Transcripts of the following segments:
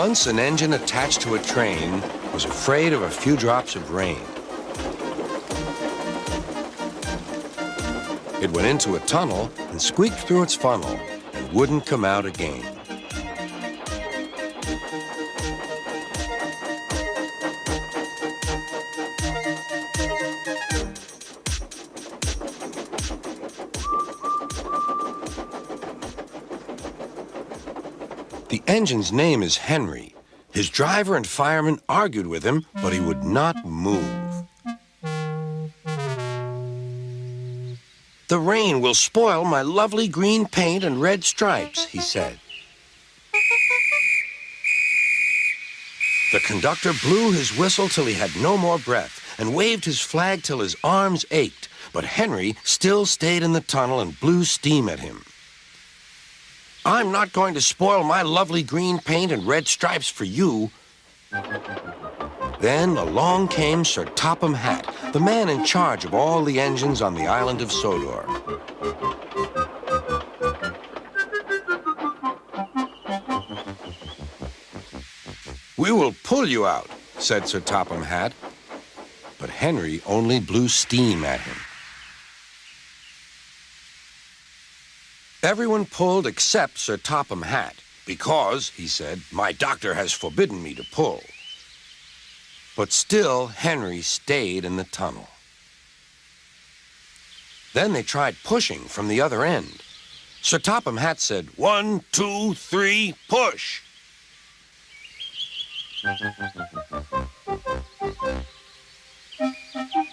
Once an engine attached to a train was afraid of a few drops of rain. It went into a tunnel and squeaked through its funnel and wouldn't come out again. The engine's name is Henry. His driver and fireman argued with him, but he would not move. "The rain will spoil my lovely green paint and red stripes," he said. The conductor blew his whistle till he had no more breath and waved his flag till his arms ached, but Henry still stayed in the tunnel and blew steam at him. "I'm not going to spoil my lovely green paint and red stripes for you." Then along came Sir Topham Hatt, the man in charge of all the engines on the island of Sodor. "We will pull you out," said Sir Topham Hatt, but Henry only blew steam at him. Everyone pulled except Sir Topham Hatt, because, he said, "my doctor has forbidden me to pull." But still Henry stayed in the tunnel. Then they tried pushing from the other end. Sir Topham Hatt said, "1, 2, 3, push!"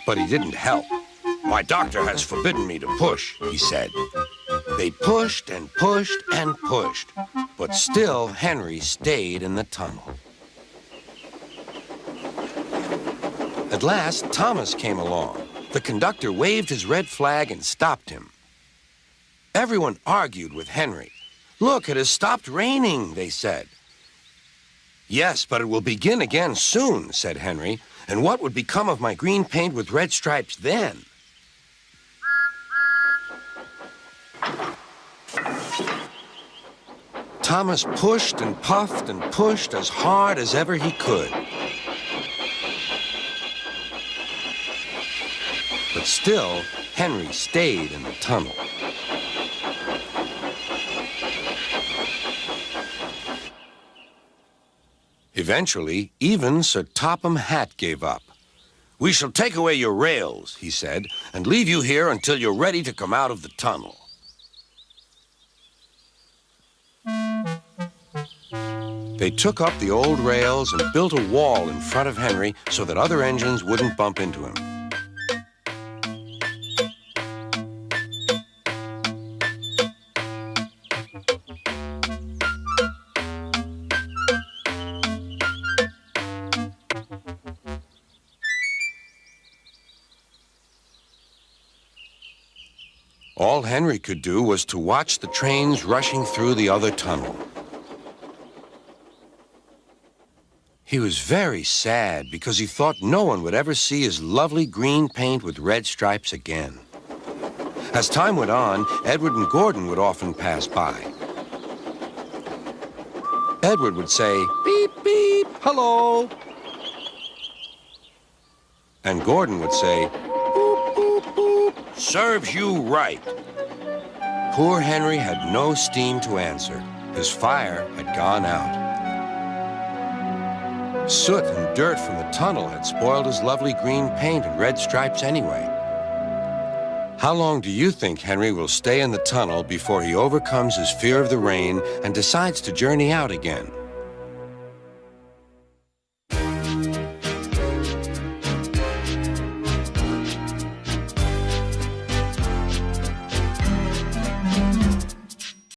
But he didn't help. "My doctor has forbidden me to push," he said. They pushed and pushed and pushed, but still Henry stayed in the tunnel. At last, Thomas came along. The conductor waved his red flag and stopped him. Everyone argued with Henry. "Look, it has stopped raining," they said. "Yes, but it will begin again soon," said Henry. "And what would become of my green paint with red stripes then?" Thomas pushed and puffed and pushed as hard as ever he could. But still, Henry stayed in the tunnel. Eventually, even Sir Topham Hatt gave up. "We shall take away your rails," he said, "and leave you here until you're ready to come out of the tunnel." They took up the old rails and built a wall in front of Henry so that other engines wouldn't bump into him. All Henry could do was to watch the trains rushing through the other tunnel. He was very sad because he thought no one would ever see his lovely green paint with red stripes again. As time went on, Edward and Gordon would often pass by. Edward would say, "Beep, beep, hello." And Gordon would say, "Boop, boop, boop, serves you right." Poor Henry had no steam to answer. His fire had gone out. Soot and dirt from the tunnel had spoiled his lovely green paint and red stripes anyway. How long do you think Henry will stay in the tunnel before he overcomes his fear of the rain and decides to journey out again?